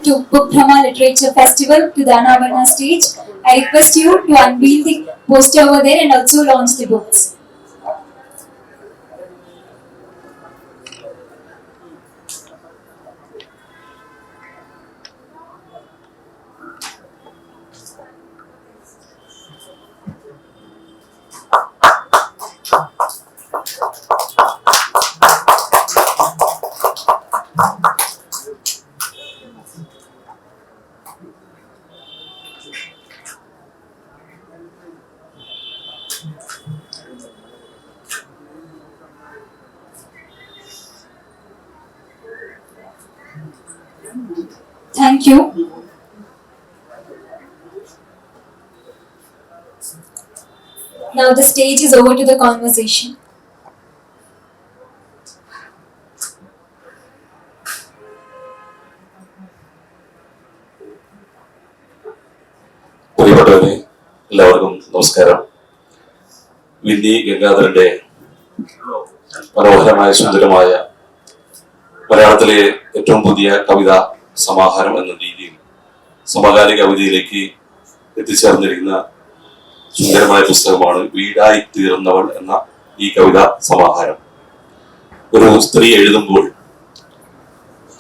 to Book Brahma Literature Festival to the Anavarna stage. I request you to unveil the poster over there and also launch the books. Thank you. Now the stage is over to the conversation. പ്രിയപ്പെട്ടവരെ, എല്ലാവർക്കും നമസ്കാരം. Winnie ഗംഗാധരന്റെ മനോഹരമായ സുന്ദരമായ മലയാളത്തിലെ ഏറ്റവും പുതിയ കവിതാ സമാഹാരം എന്ന രീതിയിൽ സമകാലിക കവിതയിലേക്ക് എത്തിച്ചേർന്നിരിക്കുന്ന സുന്ദരമായ പുസ്തകമാണ് വീടായി തീർന്നവൾ എന്ന ഈ കവിതാ സമാഹാരം. ഒരു സ്ത്രീ എഴുതുമ്പോൾ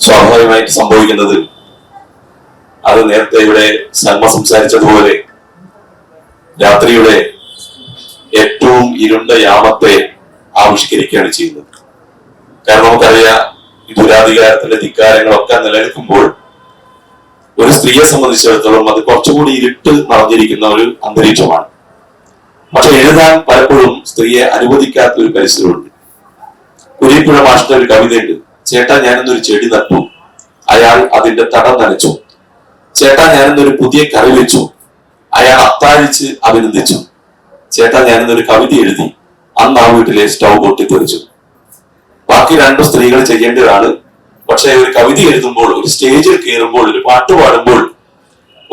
സ്വാഭാവികമായിട്ട് സംഭവിക്കുന്നത്, അത് നേരത്തെ ഇവിടെ സൽമ സംസാരിച്ചതുപോലെ, രാത്രിയുടെ ഏറ്റവും ഇരുണ്ട യാമത്തെ ആവിഷ്കരിക്കുകയാണ് ചെയ്യുന്നത്. കാരണം നമുക്കറിയാം, ഈ ദുരാധികാരത്തിന്റെ ധിക്കാരങ്ങളൊക്കെ നിലനിൽക്കുമ്പോൾ ഒരു സ്ത്രീയെ സംബന്ധിച്ചിടത്തോളം അത് കുറച്ചുകൂടി ഇരുട്ട് നിറഞ്ഞിരിക്കുന്ന ഒരു അന്തരീക്ഷമാണ്. പക്ഷെ എഴുതാൻ പലപ്പോഴും സ്ത്രീയെ അനുവദിക്കാത്ത ഒരു പരിസരമുണ്ട്. കുരിപ്പുഴ മാഷിന്റെ ഒരു കവിതയുണ്ട്, ചേട്ടാ ഞാനിന്നൊരു ചെടി നട്ടു, അയാൾ അതിന്റെ തടം നനച്ചു. ചേട്ടാ ഞാനിന്നൊരു പുതിയ കറി വെച്ചു, അയാൾ അത്താഴിച്ച് അഭിനന്ദിച്ചു. ചേട്ടാ ഞാനിന്നൊരു കവിത എഴുതി, അന്ന് ആ വീട്ടിലെ സ്റ്റൗ പൊട്ടിത്തെറിച്ചു. ബാക്കി രണ്ടു സ്ത്രീകൾ ചെയ്യേണ്ടതാണ്. പക്ഷെ ഒരു കവിത എഴുതുമ്പോൾ, ഒരു സ്റ്റേജിൽ കയറുമ്പോൾ, ഒരു പാട്ട് പാടുമ്പോൾ,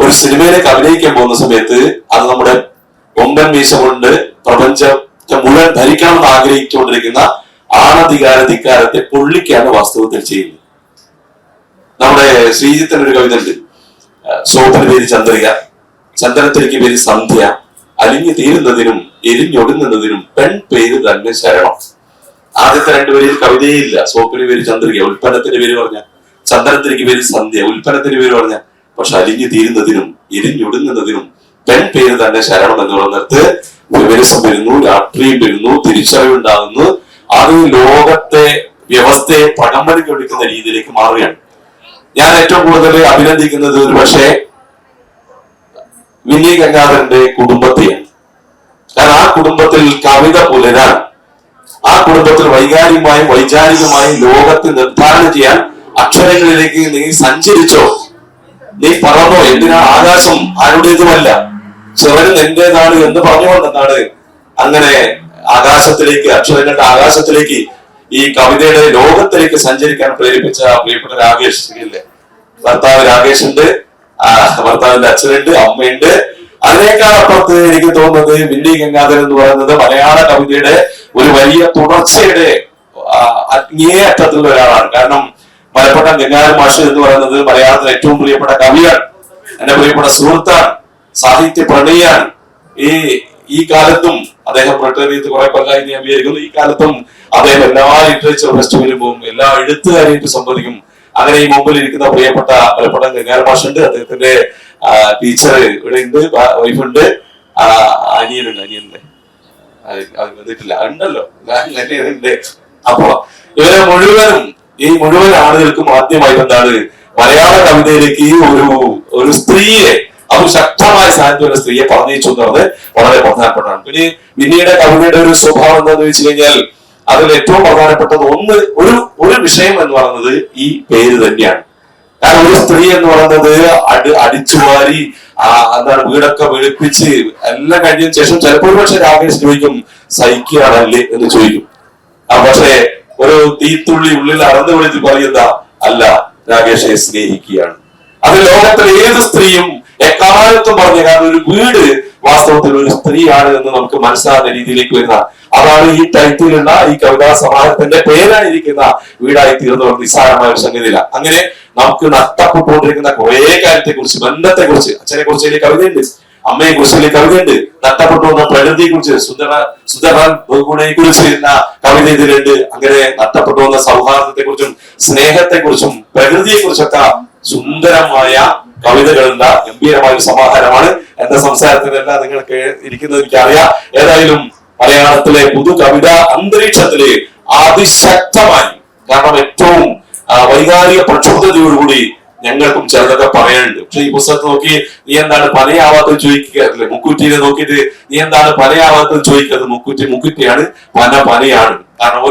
ഒരു സിനിമയിലേക്ക് അഭിനയിക്കാൻ പോകുന്ന സമയത്ത് അത് നമ്മുടെ കൊമ്പൻ മീശ കൊണ്ട് പ്രപഞ്ചത്തെ മുഴുവൻ ധരിക്കണമെന്ന് ആഗ്രഹിച്ചുകൊണ്ടിരിക്കുന്ന ധിക്കാരത്തെ പൊള്ളിക്കാണ് വാസ്തവത്തിൽ ചെയ്യുന്നത്. നമ്മുടെ ശ്രീജിത്തിന് ഒരു കവിത ഉണ്ട്, സോപ്പിന് പേര് ചന്ദ്രിക, ചന്ദനത്തിലേക്ക് പേര് സന്ധ്യ, അലിഞ്ഞു തീരുന്നതിനും എരിഞ്ഞൊടുങ്ങുന്നതിനും പെൺ പേര് തന്നെ ശരണം. ആദ്യത്തെ രണ്ടുപേരിൽ കവിതയേ ഇല്ല. സോപ്പിന് പേര് ചന്ദ്രിക, ഉൽപ്പന്നത്തിന്റെ പേര് പറഞ്ഞ, ചന്ദനത്തിലേക്ക് പേര് സന്ധ്യ, ഉൽപ്പന്നത്തിന്റെ പേര് പറഞ്ഞ, പക്ഷെ അലിഞ്ഞു തീരുന്നതിനും എരിഞ്ഞൊടുങ്ങുന്നതിനും പെൺ പേര് തന്നെ ശരണം എന്ന് പറയുന്നിടത്ത് ഫെമിനിസം വരുന്നു, രാഷ്ട്രീയം വരുന്നു, തിരിച്ചറിവുണ്ടാകുന്നു. അത് ലോകത്തെ വ്യവസ്ഥയെ പടംവലിക്ക് വിളിക്കുന്ന രീതിയിലേക്ക് മാറുകയാണ്. ഞാൻ ഏറ്റവും കൂടുതൽ അഭിനന്ദിക്കുന്നത് ഒരു പക്ഷേ വിന്നി ഗംഗാധരന്റെ കുടുംബത്തെയാണ്. കാരണം ആ കുടുംബത്തിൽ കവിത പുലരാൻ, ആ കുടുംബത്തിൽ വൈകാരികമായും വൈചാരികമായും ലോകത്തെ നിർദ്ധാരണം ചെയ്യാൻ അക്ഷരങ്ങളിലേക്ക് നീ സഞ്ചരിച്ചോ, നീ പറന്നോ. എന്തിനാ? ആകാശം ആരുടേതുമല്ല, ചിറക് എന്റേതാണ് എന്ന് പറഞ്ഞുകൊണ്ടെന്നാണ് അങ്ങനെ ആകാശത്തിലേക്ക്, അക്ഷരങ്ങളുടെ ആകാശത്തിലേക്ക്, ഈ കവിതയുടെ ലോകത്തിലേക്ക് സഞ്ചരിക്കാൻ പ്രേരിപ്പിച്ച പ്രിയപ്പെട്ട രാകേഷ് ഇല്ലേ, ഭർത്താവ് രാകേഷ് ഉണ്ട്, ഭർത്താവിന്റെ അച്ഛനുണ്ട്, അമ്മയുണ്ട്. അതിനേക്കാൾ അപ്പുറത്ത് എനിക്ക് തോന്നുന്നത് വിന്നി ഗംഗാധരൻ എന്ന് പറയുന്നത് മലയാള കവിതയുടെ ഒരു വലിയ തുടർച്ചയുടെ അങ്ങേയറ്റത്തുള്ള ഒരാളാണ്. കാരണം മലപ്പട്ടം ഗംഗാധരൻ മാഷ് എന്ന് പറയുന്നത് മലയാളത്തിലെ ഏറ്റവും പ്രിയപ്പെട്ട കവിയാണ്, എന്റെ പ്രിയപ്പെട്ട സുഹൃത്താണ്, സാഹിത്യ പ്രണയിയാണ്. ഈ കാലത്തും അദ്ദേഹം റിട്ടയർ കുറെ കൊല്ലമായി ഞാൻ വിചാരിക്കുന്നു. ഈ കാലത്തും അദ്ദേഹം എല്ലാ ലിറ്ററേച്ചർ ഫെസ്റ്റിവലിലും പോകും, എല്ലാ എഴുത്തുകാരെയും സംബന്ധിക്കും. അങ്ങനെ ഈ മുമ്പിൽ ഇരിക്കുന്ന പ്രിയപ്പെട്ട മലപ്പട്ടം ഗംഗാധരൻ മാഷുണ്ട്, അദ്ദേഹത്തിന്റെ ടീച്ചർ ഇവിടെ ഉണ്ട്, വൈഫുണ്ട്, അനിയനുണ്ട്, വന്നിട്ടില്ല, ഉണ്ടല്ലോ, അനിയനുണ്ട്. അപ്പൊ ഇവരെ മുഴുവൻ ആളുകൾക്കും ആദ്യമായിട്ട് എന്താണ് മലയാള കവിതയിലേക്ക് ഒരു സ്ത്രീയെ, അത് ശക്തമായ സാന്നിധ്യമുള്ള സ്ത്രീയെ പറഞ്ഞയച്ചു എന്നുള്ളത് വളരെ പ്രധാനപ്പെട്ടതാണ്. പിന്നെ വിന്നിയുടെ കവിതയുടെ ഒരു സ്വഭാവം എന്താണെന്ന് വെച്ച് കഴിഞ്ഞാൽ അതിൽ ഏറ്റവും പ്രധാനപ്പെട്ടത് ഒരു വിഷയം എന്ന് പറയുന്നത് ഈ പേര് തന്നെയാണ്. കാരണം ഒരു സ്ത്രീ എന്ന് പറയുന്നത് അടിച്ചുവാരി എന്താണ് വീടൊക്കെ വെളുപ്പിച്ച് എല്ലാം കഴിഞ്ഞതിന് ശേഷം ചിലപ്പോൾ പക്ഷെ രാകേഷ് ചോദിക്കും, സഹിക്കുകയാണല്ലേ എന്ന് ചോദിക്കും. പക്ഷെ ഒരു തീത്തുള്ളി ഉള്ളിൽ അറന്നു വിളിച്ച് പറയുന്ന അല്ല, രാകേഷെ സ്നേഹിക്കുകയാണ്. അത് ലോകത്തിലെ ഏത് സ്ത്രീയും എക്കാലത്തും പറഞ്ഞ, കാരണം ഒരു വീട് വാസ്തവത്തിൽ ഒരു സ്ത്രീയാണ് എന്ന് നമുക്ക് മനസ്സിലാകുന്ന രീതിയിലേക്ക് വരുന്ന അതാണ് ഈ ടൈറ്റിലുള്ള ഈ കവിതാ സമാഹാരത്തിന്റെ പേരായിരിക്കുന്ന വീടായി തീർന്ന ഒരു നിസ്സാരമായ ഒരു സംഗതിയില്ല. അങ്ങനെ നമുക്ക് നഷ്ടപ്പെട്ടുകൊണ്ടിരിക്കുന്ന കുറെ കാര്യത്തെ കുറിച്ച്, ബന്ധത്തെ കുറിച്ച്, അച്ഛനെ കുറിച്ച് വലിയ കവിതയുണ്ട്, അമ്മയെ കുറിച്ച് വലിയ കവിതയുണ്ട്, നഷ്ടപ്പെട്ടു വന്ന പ്രകൃതിയെ കുറിച്ച് സുന്ദരൻ ബഹുഗുണയെ കുറിച്ച് കവിത ഇതിലുണ്ട്. അങ്ങനെ നഷ്ടപ്പെട്ടു വന്ന സൗഹാർദ്ദത്തെ കുറിച്ചും സ്നേഹത്തെ കുറിച്ചും പ്രകൃതിയെ കുറിച്ചൊക്കെ സുന്ദരമായ കവിതകളുടെ ഗംഭീരമായ ഒരു സമാഹാരമാണ്. എന്റെ സംസാരത്തിനെല്ലാം നിങ്ങൾക്ക് ഇരിക്കുന്നത് എനിക്കറിയാം. ഏതായാലും മലയാളത്തിലെ പുതു കവിത അന്തരീക്ഷത്തില് അതിശക്തമായി, കാരണം ഏറ്റവും വൈകാരിക പ്രക്ഷുബ്ധതയോടുകൂടി ഞങ്ങൾക്കും ചിലതൊക്കെ പറയാനുണ്ട്. പക്ഷെ ഈ പുസ്തകത്തെ നോക്കി നീ എന്താണ് പനയാവാത്തത് ചോദിക്കുക, മുക്കുറ്റിനെ നോക്കിയിട്ട് നീ എന്താണ് പനയാവാത്തത് ചോദിക്കുന്നത്. മുക്കുറ്റിയാണ്, പനയാണ്. കാരണം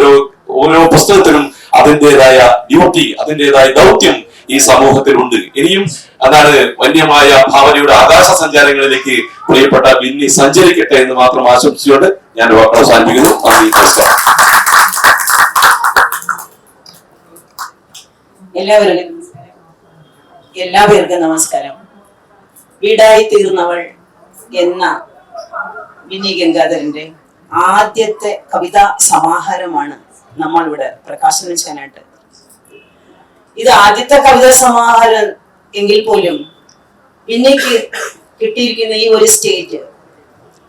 ഓരോ പുസ്തകത്തിനും അതിൻ്റെതായ ഡ്യൂട്ടി, അതിൻ്റെതായ ദൗത്യം ഈ സമൂഹത്തിലുണ്ട്. ഇനിയും അതാണ് വന്യമായ ഭാവനയുടെ ആകാശ സഞ്ചാരങ്ങളിലേക്ക് പ്രിയപ്പെട്ട വിന്നി സഞ്ചരിക്കട്ടെ എന്ന് മാത്രം ആശംസിച്ചുകൊണ്ട് ഞാൻ അവസാനിപ്പിക്കുന്നു. നന്ദി, നമസ്കാരം. എല്ലാവർക്കും നമസ്കാരം. വീടായി തീർന്നവൾ എന്ന വിന്നി ഗംഗാധരന്റെ ആദ്യത്തെ കവിതാ സമാഹാരമാണ് നമ്മളിവിടെ പ്രകാശനം ചെയ്യാനായിട്ട്. ഇത് ആദ്യത്തെ കവിതാ സമാഹാരം എങ്കിൽ പോലും വിന്നിക്ക് കിട്ടിയിരിക്കുന്ന ഈ ഒരു സ്റ്റേജ്,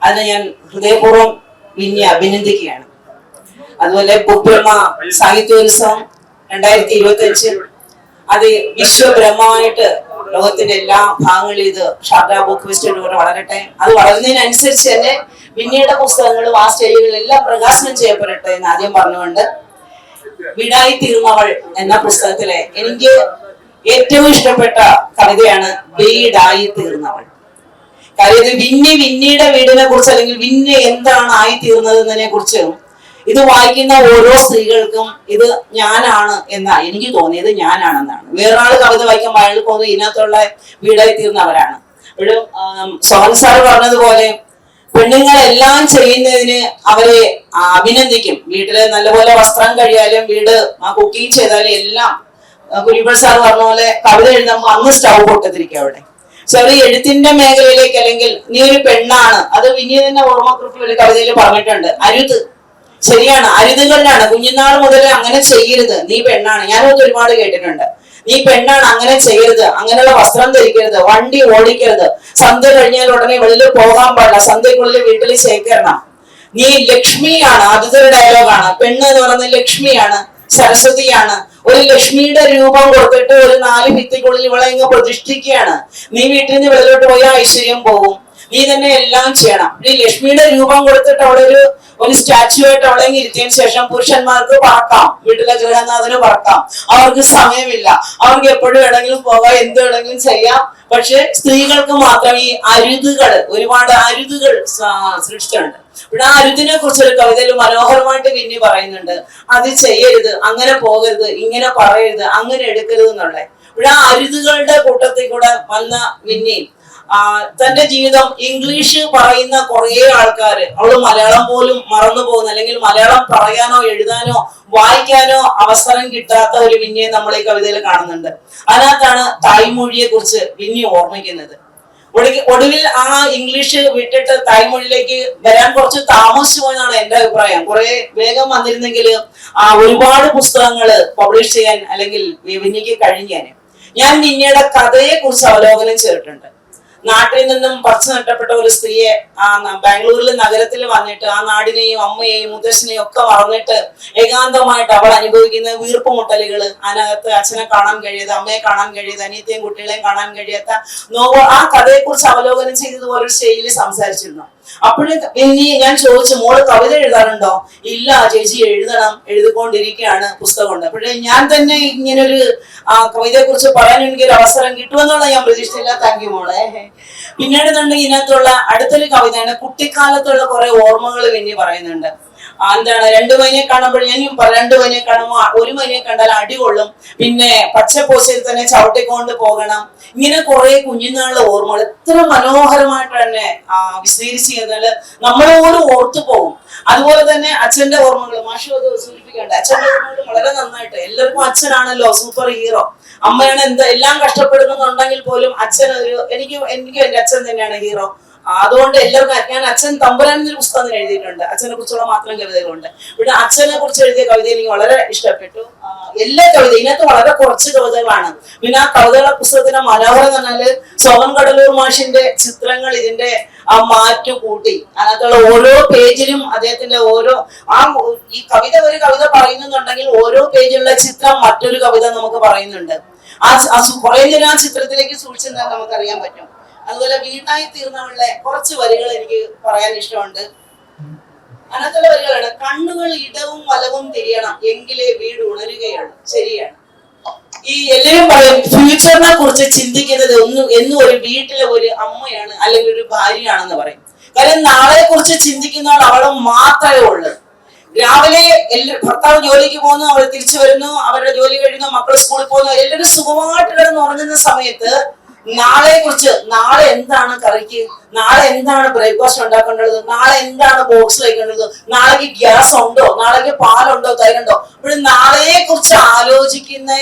അതിനെ ഞാൻ ഹൃദയപൂർവ്വം വിന്നിയെ അഭിനന്ദിക്കുകയാണ്. അതുപോലെ ബുക്ക്ബ്രഹ്മ സാഹിത്യോത്സവം 2025 അത് വിശ്വബ്രഹ്മമായിട്ട് ലോകത്തിന്റെ എല്ലാ ഭാഗങ്ങളിലും ഇത് ഷാർജ ബുക്ക് ഫെസ്റ്റിവലിലൂടെ വളരട്ടെ. അത് വളരുന്നതിനനുസരിച്ച് തന്നെ വിന്നിയുടെ പുസ്തകങ്ങളും ആ സ്റ്റേജുകളിലെല്ലാം പ്രകാശനം ചെയ്യപ്പെടട്ടെ എന്ന് ആദ്യം പറഞ്ഞുകൊണ്ട്, വീടായി തീർന്നവൾ എന്ന പുസ്തകത്തിലെ എനിക്ക് ഏറ്റവും ഇഷ്ടപ്പെട്ട കവിതയാണ് വീടായി തീർന്നവൾ. കാര്യം ഇത് വിന്നിയുടെ വീടിനെ കുറിച്ച്, അല്ലെങ്കിൽ വിന്നി എന്താണ് ആയി തീർന്നതിനെ കുറിച്ച് ഇത് വായിക്കുന്ന ഓരോ സ്ത്രീകൾക്കും ഇത് ഞാനാണ് എന്നാ എനിക്ക് തോന്നിയത്. ഞാനാണെന്നാണ്. വേറൊരാള് കവിത വായിക്കുമ്പോൾ അയാൾ തോന്നുന്നു ഇതിനകത്തുള്ള വീടായി തീർന്നവരാണ്. ഒരു സോഹൻ സാർ പറഞ്ഞതുപോലെ പെണ്ണുങ്ങളെല്ലാം ചെയ്യുന്നതിന് അവരെ അഭിനന്ദിക്കും. വീട്ടില് നല്ലപോലെ വസ്ത്രം കഴിയാലും വീട് കുക്കിംഗ് ചെയ്താലും എല്ലാം. കുരിപ്പൾ സാർ പറഞ്ഞ പോലെ കവിത എഴുതുമ്പോൾ അന്ന് സ്റ്റൗ പൊട്ടത്തിരിക്കും അവിടെ. ചെറിയ എഴുത്തിന്റെ മേഖലയിലേക്ക്, അല്ലെങ്കിൽ നീ ഒരു പെണ്ണാണ്, അത് വിനീ തന്നെ ഓർമ്മക്കുറിപ്പിൽ കവിതയിൽ പറഞ്ഞിട്ടുണ്ട്. അരുത്, ശരിയാണ്, അരുതുകളിലാണ്. കുഞ്ഞുനാൾ മുതൽ അങ്ങനെ ചെയ്യരുത്, നീ പെണ്ണാണ്. ഞാനത് ഒരുപാട് കേട്ടിട്ടുണ്ട്. നീ പെണ്ണാണ്, അങ്ങനെ ചെയ്യരുത്, അങ്ങനെയുള്ള വസ്ത്രം ധരിക്കരുത്, വണ്ടി ഓടിക്കരുത്, സന്ധ്യ കഴിഞ്ഞാൽ ഉടനെ വെളിയിൽ പോകാൻ പാടില്ല, സന്ധ്യക്കുള്ളിൽ വീട്ടിൽ ചേക്കേറണം, നീ ലക്ഷ്മിയാണ്. ആദ്യത്തെ ഒരു ഡയലോഗാണ്. പെണ്ണ് എന്ന് പറയുന്നത് ലക്ഷ്മിയാണ്, സരസ്വതിയാണ്. ഒരു ലക്ഷ്മിയുടെ രൂപം കൊടുത്തിട്ട് ഒരു 4 ഭിത്തിക്കുള്ളിൽ ഇവളെ ഇങ്ങ് പ്രതിഷ്ഠിക്കുകയാണ്. നീ വീട്ടിൽ നിന്ന് വെളിയിലോട്ട് പോയാൽ ഐശ്വര്യം പോകും, നീ തന്നെ എല്ലാം ചെയ്യണം. ഈ ലക്ഷ്മിയുടെ രൂപം കൊടുത്തിട്ട് അവിടെ ഒരു സ്റ്റാച്ചു ആയിട്ട് അവിടെ ഇരുത്തിയതിനു ശേഷം പുരുഷന്മാർക്ക് പറക്കാം, വീട്ടിലെ ഗൃഹനാഥന് പറക്കാം. അവർക്ക് സമയമില്ല, അവർക്ക് എപ്പോഴും വേണമെങ്കിലും പോകാം, എന്ത് വേണമെങ്കിലും ചെയ്യാം. പക്ഷെ സ്ത്രീകൾക്ക് മാത്രം ഈ ഒരുപാട് അരുതുകൾ സൃഷ്ടിച്ചിട്ടുണ്ട്. ഇവിടെ ആ അരുതിനെ കുറിച്ചൊരു കവിതയിൽ മനോഹരമായിട്ട് വിന്നി പറയുന്നുണ്ട്. അത് ചെയ്യരുത്, അങ്ങനെ പോകരുത്, ഇങ്ങനെ പറയരുത്, അങ്ങനെ എടുക്കരുത് എന്നുള്ള. ഇവിടെ ആ അരുതുകളുടെ കൂട്ടത്തിൽ കൂടെ വന്ന വിന്നി തന്റെ ജീവിതം ഇംഗ്ലീഷ് പറയുന്ന കുറെ ആൾക്കാര്, അവള് മലയാളം പോലും മറന്നു പോകുന്ന, അല്ലെങ്കിൽ മലയാളം പറയാനോ എഴുതാനോ വായിക്കാനോ അവസരം കിട്ടാത്ത ഒരു വിന്നിയെ നമ്മൾ ഈ കവിതയിൽ കാണുന്നുണ്ട്. അതിനകത്താണ് തായ്മൊഴിയെ കുറിച്ച് വിന്നി ഓർമ്മിക്കുന്നത്. ഒടുവിൽ ആ ഇംഗ്ലീഷ് വിട്ടിട്ട് തായ്മൊഴിയിലേക്ക് വരാൻ കുറച്ച് താമസിച്ചു പോയെന്നാണ് എന്റെ അഭിപ്രായം. കുറെ വേഗം വന്നിരുന്നെങ്കിൽ ഒരുപാട് പുസ്തകങ്ങള് പബ്ലിഷ് ചെയ്യാൻ അല്ലെങ്കിൽ വിന്നിക്ക് കഴിഞ്ഞാന്. ഞാൻ വിന്നിയുടെ കഥയെ കുറിച്ച് അവലോകനം ചെയ്തിട്ടുണ്ട്. നാട്ടിൽ നിന്നും പറിച്ചു നട്ടപ്പെട്ട ഒരു സ്ത്രീയെ ബാംഗ്ലൂരിൽ നഗരത്തിൽ വന്നിട്ട് ആ നാടിനെയും അമ്മയെയും മുത്തശ്ശനെയും ഒക്കെ മറന്നിട്ട് ഏകാന്തമായിട്ട് അവൾ അനുഭവിക്കുന്ന വീർപ്പുമുട്ടലുകള്, അതിനകത്ത് അച്ഛനെ കാണാൻ കഴിയാത്ത, അമ്മയെ കാണാൻ കഴിയാത്ത, അനിയത്തെയും കുട്ടികളെയും കാണാൻ കഴിയാത്ത ആ കഥയെ കുറിച്ച് അവലോകനം ചെയ്തതുപോലെ ഒരു സ്റ്റേജിൽ സംസാരിച്ചിരുന്നു. അപ്പോഴും ഞാൻ ചോദിച്ചു, മോള് കവിത എഴുതാറുണ്ടോ? ഇല്ല ചേച്ചി, എഴുതിക്കൊണ്ടിരിക്കുകയാണ്, പുസ്തകമുണ്ട്. അപ്പോഴേ ഞാൻ തന്നെ ഇങ്ങനൊരു കവിതയെ കുറിച്ച് പറയാൻ എനിക്കൊരു അവസരം കിട്ടുമെന്നുള്ള ഞാൻ പ്രതീക്ഷിച്ചില്ല. താങ്ക് യു മോളെ. പിന്നീട് ഇതിനകത്തുള്ള അടുത്തൊരു കവിതയാണ്. കുട്ടിക്കാലത്തുള്ള കുറെ ഓർമ്മകൾ വിന്നി പറയുന്നുണ്ട്. എന്താണ്, 2 മൈനെ കാണുമ്പോൾ ഞാൻ 2 മൈനെ കാണുമ്പോൾ 1 മൈനെ കണ്ടാൽ അടികൊള്ളും, പിന്നെ പച്ചപ്പോശയിൽ തന്നെ ചവിട്ടിക്കൊണ്ട് പോകണം. ഇങ്ങനെ കുറെ കുഞ്ഞുനാളിലെ ഓർമ്മകൾ എത്ര മനോഹരമായിട്ട് തന്നെ വിശദീകരിച്ച് ചെയ്താല് നമ്മളോട് ഓർത്തു പോകും. അതുപോലെ തന്നെ അച്ഛന്റെ ഓർമ്മകൾ, മാഷു അത് സൂചിപ്പിക്കേണ്ട, അച്ഛന്റെ ഓർമ്മകൾ വളരെ നന്നായിട്ട്. എല്ലാവർക്കും അച്ഛനാണല്ലോ സൂപ്പർ ഹീറോ, അമ്മയാണ് എല്ലാം കഷ്ടപ്പെടുന്നുണ്ടെങ്കിൽ പോലും അച്ഛൻ എനിക്ക് എന്റെ അച്ഛൻ തന്നെയാണ് ഹീറോ. അതുകൊണ്ട് എല്ലാവർക്കും ഞാൻ അച്ഛൻ തമ്പുരാൻ എന്നൊരു പുസ്തകം എഴുതിയിട്ടുണ്ട്, അച്ഛനെ കുറിച്ചുള്ള മാത്രം കവിതകളുണ്ട്. ഇവിടെ അച്ഛനെ കുറിച്ച് എഴുതിയ കവിത എനിക്ക് വളരെ ഇഷ്ടപ്പെട്ടു. എല്ലാ കവിത ഇതിനകത്ത് വളരെ കുറച്ച് കവിതകളാണ്. പിന്നെ ആ കവിതകളെ പുസ്തകത്തിന്റെ മനോഹരം എന്ന് പറഞ്ഞാല് സോമൻ കടലൂർ മാഷിന്റെ ചിത്രങ്ങൾ ഇതിന്റെ മാറ്റു കൂട്ടി അതിനകത്തുള്ള ഓരോ പേജിലും അദ്ദേഹത്തിന്റെ ഈ കവിത ഒരു കവിത പറയുന്നുണ്ടെങ്കിൽ ഓരോ പേജിലുള്ള ചിത്രം മറ്റൊരു കവിത നമുക്ക് പറയുന്നുണ്ട്. കുറെ നേരം ആ ചിത്രത്തിലേക്ക് സൂക്ഷിച്ചാൽ നമുക്കറിയാൻ പറ്റും. അതുപോലെ വീടായി തീർന്നവളുടെ കുറച്ച് വരികൾ എനിക്ക് പറയാൻ ഇഷ്ടമുണ്ട്. അതിനകത്തുള്ള വരികളാണ്: കണ്ണുകൾ ഇടവും വലവും തിരിയണം, എങ്കിലേ വീട് ഉണരുകയുള്ളൂ. ശരിയാണ്. ഈ എല്ലാവരും പറയും ഫ്യൂച്ചറിനെ കുറിച്ച് ചിന്തിക്കുന്നത് എന്നും ഒരു വീട്ടിലെ ഒരു അമ്മയാണ് അല്ലെങ്കിൽ ഒരു ഭാര്യയാണെന്ന് പറയും. കാര്യം നാളെ കുറിച്ച് ചിന്തിക്കുന്നവൾ അവളെ മാത്രമേ ഉള്ളൂ. രാവിലെ ഭർത്താവ് ജോലിക്ക് പോകുന്നു, അവൾ തിരിച്ചു വരുന്നു, അവരുടെ ജോലി കഴിയുന്നു, മക്കൾ സ്കൂളിൽ പോകുന്നു, എല്ലാവരും സുഖമായിട്ട് കിടന്ന് ഉറങ്ങുന്ന സമയത്ത് നാളെ കുറിച്ച്, നാളെ എന്താണ് കറിക്ക്, നാളെ എന്താണ് ബ്രേക്ക്ഫാസ്റ്റ് ഉണ്ടാക്കേണ്ടത്, നാളെ എന്താണ് ബോക്സ് വയ്ക്കേണ്ടത്, നാളേക്ക് ഗ്യാസ് ഉണ്ടോ, നാളേക്ക് പാലുണ്ടോ, തൈരുണ്ടോ, ഇവിടെ നാളെയെ കുറിച്ച് ആലോചിക്കുന്ന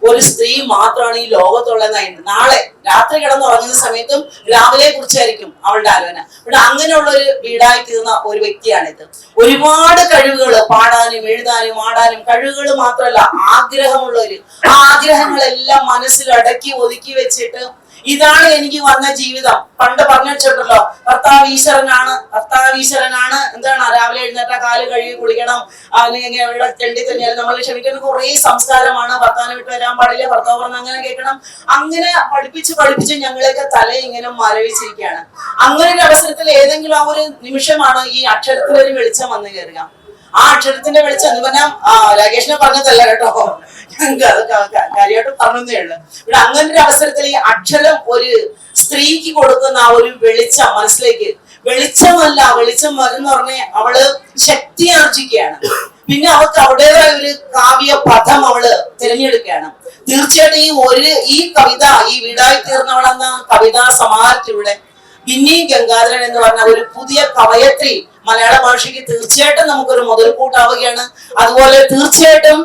ഒരു സ്ത്രീ മാത്രമാണ് ഈ ലോകത്തുള്ളതായിട്ട്. നാളെ രാത്രി കിടന്നുറങ്ങുന്ന സമയത്തും രാവിലെ കുറിച്ചായിരിക്കും അവളുടെ ആലോചന. ഇവിടെ അങ്ങനെയുള്ള ഒരു വീടായി തീർന്ന ഒരു വ്യക്തിയാണിത്. ഒരുപാട് കഴിവുകൾ, പാടാനും എഴുതാനും ആടാനും കഴിവുകൾ മാത്രമല്ല, ആഗ്രഹമുള്ളവര്. ആ ആഗ്രഹങ്ങളെല്ലാം മനസ്സിൽ അടക്കി ഒതുക്കി വെച്ചിട്ട് ഇതാണ് എനിക്ക് വന്ന ജീവിതം. പണ്ട് പറഞ്ഞു വെച്ചിട്ടുണ്ടല്ലോ, ഭർത്താവീശ്വരനാണ്. എന്താണ് രാവിലെ എഴുന്നേറ്റ കാല് കഴുകി കുളിക്കണം, അല്ലെങ്കിൽ എവിടെ തെണ്ടി തന്നെയാൽ നമ്മൾ ക്ഷമിക്കുന്ന കുറെ സംസ്കാരമാണ്. ഭർത്താവിനെ വിട്ട് വരാൻ പാടില്ല, ഭർത്താവ് പറഞ്ഞ് അങ്ങനെ കേൾക്കണം. അങ്ങനെ പഠിപ്പിച്ച് ഞങ്ങളെയൊക്കെ തല ഇങ്ങനെ മരവിച്ചിരിക്കുകയാണ്. അങ്ങനെ ഒരു അവസരത്തിൽ ഏതെങ്കിലും ആ ഒരു നിമിഷമാണ് ഈ അക്ഷരത്തിലൊരു വെളിച്ചം വന്നു കയറുക. ആ അക്ഷരത്തിന്റെ വെളിച്ചം എന്ന് പറഞ്ഞാൽ രാകേഷിനെ പറഞ്ഞതല്ല കേട്ടോ, ഞങ്ങൾക്ക് അത് കാര്യമായിട്ട് പറഞ്ഞതേ ഉള്ളു. ഇവിടെ അങ്ങനെ ഒരു അവസരത്തിൽ ഈ അക്ഷരം ഒരു സ്ത്രീക്ക് കൊടുക്കുന്ന ആ ഒരു വെളിച്ചം മനസ്സിലേക്ക്, വെളിച്ചമല്ല വെളിച്ചം വരുന്ന പറഞ്ഞ അവള് ശക്തി ആർജിക്കുകയാണ്. പിന്നെ അവൾക്ക് അവളുടേതായ ഒരു കാവ്യ പദം അവള് തിരഞ്ഞെടുക്കുകയാണ്. തീർച്ചയായിട്ടും ഈ കവിത, ഈ വീടായി തീർന്നവളെന്ന കവിതാ സമാഹാരത്തിലൂടെ വിന്നി ഗംഗാധരൻ എന്ന് പറഞ്ഞ ഒരു പുതിയ കവയത്രി മലയാള ഭാഷയ്ക്ക് തീർച്ചയായിട്ടും നമുക്കൊരു മുതൽക്കൂട്ടാവുകയാണ്. അതുപോലെ തീർച്ചയായിട്ടും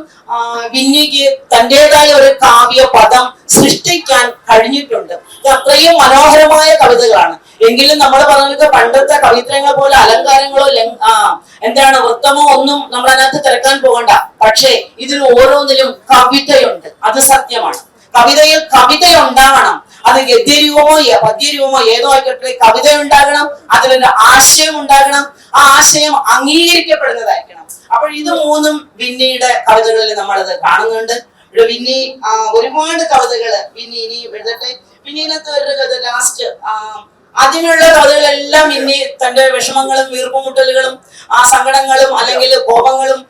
വിന്നിക്ക് തന്റേതായ ഒരു കാവ്യ പദം സൃഷ്ടിക്കാൻ കഴിഞ്ഞിട്ടുണ്ട്. അത്രയും മനോഹരമായ കവിതകളാണ്. എങ്കിലും നമ്മൾ പറഞ്ഞ പണ്ടത്തെ കവിത്രങ്ങൾ പോലെ അലങ്കാരങ്ങളോ എന്താണ് വൃത്തമോ ഒന്നും നമ്മൾ അതിനകത്ത് തിരക്കാൻ പോകണ്ട. പക്ഷേ ഇതിൽ ഓരോന്നിലും കവിതയുണ്ട്, അത് സത്യമാണ്. കവിതയിൽ കവിത ഉണ്ടാവണം. അത് ഗദ്യരൂപമോ പദ്യരൂപമോ ഏതോ ആയിക്കോട്ടെ, കവിത ഉണ്ടാകണം, അതിലൊരു ആശയം ഉണ്ടാകണം, ആ ആശയം അംഗീകരിക്കപ്പെടുന്നതായിരിക്കണം. അപ്പോൾ ഇത് മൂന്നും വിന്നിയുടെ കവിതകളിൽ നമ്മളത് കാണുന്നുണ്ട്. ഇവിടെ വിന്നി ഒരുപാട് കവിതകള് വിന്നി ഇനി എഴുതട്ടെ. വിന്നിനകത്ത് ഒരു കഥ ലാസ്റ്റ് അതിനുള്ള കവിതകളെല്ലാം വിന്നി തന്റെ വിഷമങ്ങളും വീർപ്പുമുട്ടലുകളും സങ്കടങ്ങളും അല്ലെങ്കിൽ കോപങ്ങളും